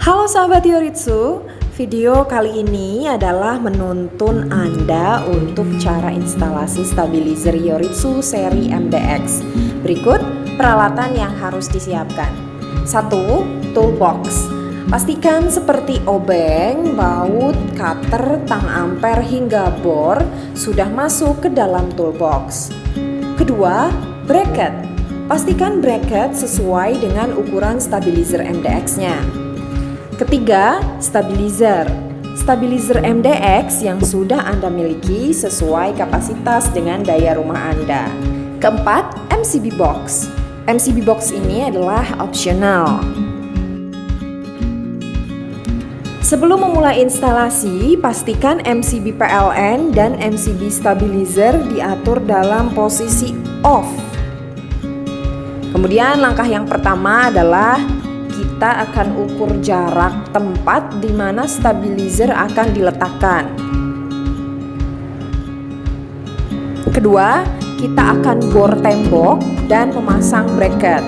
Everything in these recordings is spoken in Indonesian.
Halo sahabat Yoritsu, video kali ini adalah menuntun Anda untuk cara instalasi stabilizer Yoritsu seri MDX. Berikut peralatan yang harus disiapkan. 1. Toolbox. Pastikan seperti obeng, baut, cutter, tang ampere hingga bor sudah masuk ke dalam toolbox. Kedua, bracket. Pastikan bracket sesuai dengan ukuran stabilizer MDX-nya. Ketiga, stabilizer. Stabilizer MDX yang sudah Anda miliki sesuai kapasitas dengan daya rumah Anda. Keempat, MCB box. MCB box ini adalah opsional. Sebelum memulai instalasi, pastikan MCB PLN dan MCB stabilizer diatur dalam posisi off. Kemudian langkah yang pertama adalah kita akan ukur jarak tempat di mana stabilizer akan diletakkan. Kedua, kita akan bor tembok dan memasang bracket.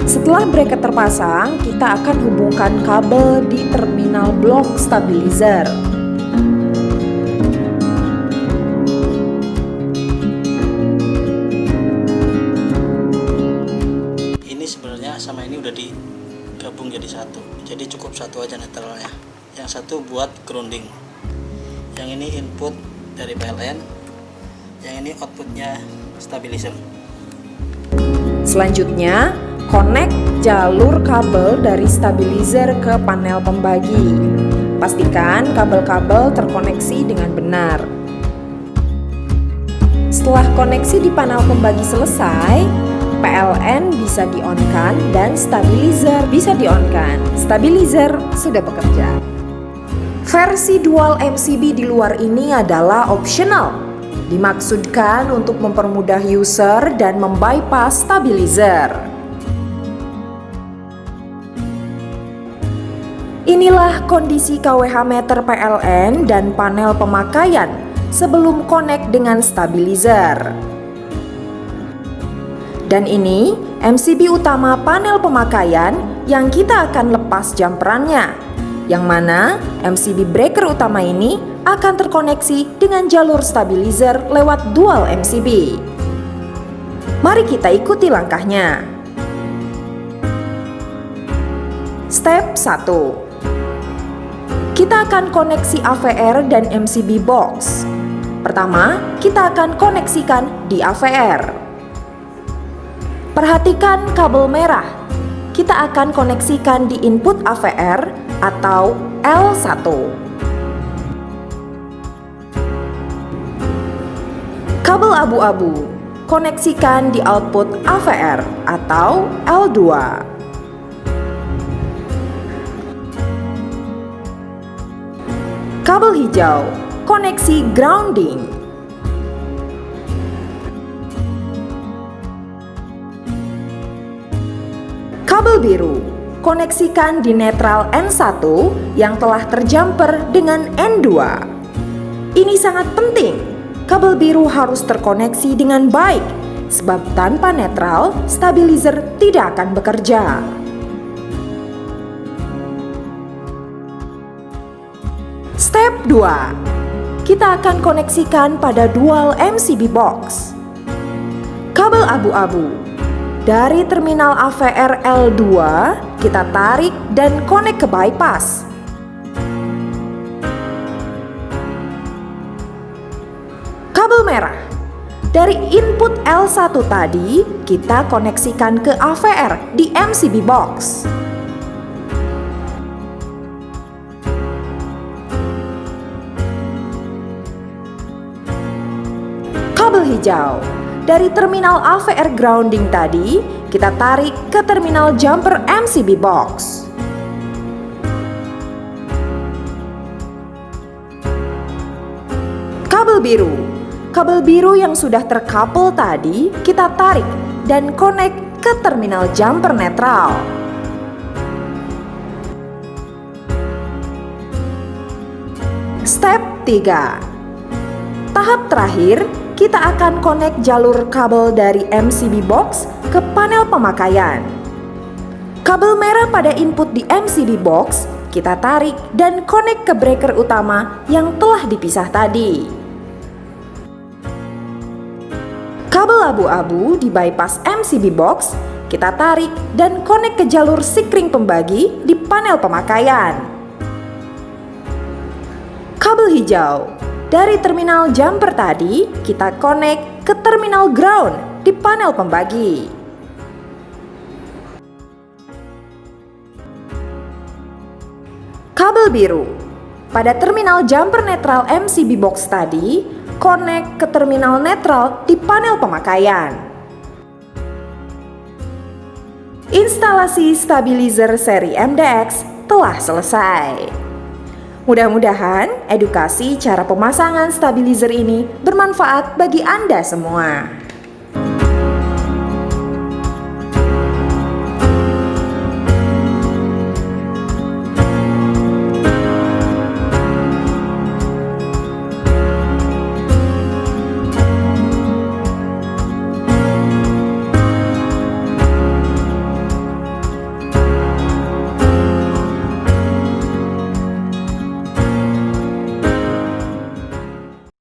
Setelah bracket terpasang, kita akan hubungkan kabel di terminal blok stabilizer. Sama ini udah digabung jadi satu, jadi cukup satu aja netralnya. Yang satu buat grounding, yang ini input dari PLN, yang ini outputnya stabilizer. Selanjutnya, connect jalur kabel dari stabilizer ke panel pembagi. Pastikan kabel-kabel terkoneksi dengan benar. Setelah koneksi di panel pembagi selesai, PLN bisa di-on-kan dan stabilizer bisa di-on-kan. Stabilizer sudah bekerja. Versi dual MCB di luar ini adalah optional. Dimaksudkan untuk mempermudah user dan membypass stabilizer. Inilah kondisi KWH meter PLN dan panel pemakaian sebelum connect dengan stabilizer. Dan ini MCB utama panel pemakaian yang kita akan lepas jumperannya, yang mana MCB breaker utama ini akan terkoneksi dengan jalur stabilizer lewat dual MCB. Mari kita ikuti langkahnya. Step 1. Kita akan koneksi AVR dan MCB box. Pertama, kita akan koneksikan di AVR. Perhatikan kabel merah. Kita akan koneksikan di input AVR atau L1. Kabel abu-abu koneksikan di output AVR atau L2. Kabel hijau koneksi grounding. Kabel biru koneksikan di netral N1 yang telah terjumper dengan N2. Ini sangat penting. Kabel biru harus terkoneksi dengan baik, sebab tanpa netral, stabilizer tidak akan bekerja. Step 2. Kita akan koneksikan pada dual MCB box. Kabel abu-abu dari terminal AVR L2 kita tarik dan connect ke bypass. Kabel merah dari input L1 tadi kita koneksikan ke AVR di MCB box. Kabel hijau dari terminal AVR grounding tadi, kita tarik ke terminal jumper MCB box. Kabel biru yang sudah terkabel tadi, kita tarik dan connect ke terminal jumper netral. Step 3. Tahap terakhir, kita akan connect jalur kabel dari MCB box ke panel pemakaian. Kabel merah pada input di MCB box kita tarik dan connect ke breaker utama yang telah dipisah tadi. Kabel abu-abu di bypass MCB box kita tarik dan connect ke jalur sikring pembagi di panel pemakaian. Kabel hijau dari terminal jumper tadi kita connect ke terminal ground di panel pembagi. Kabel biru pada terminal jumper netral MCB box tadi connect ke terminal netral di panel pemakaian. Instalasi stabilizer seri MDX telah selesai. Mudah-mudahan edukasi cara pemasangan stabilizer ini bermanfaat bagi Anda semua.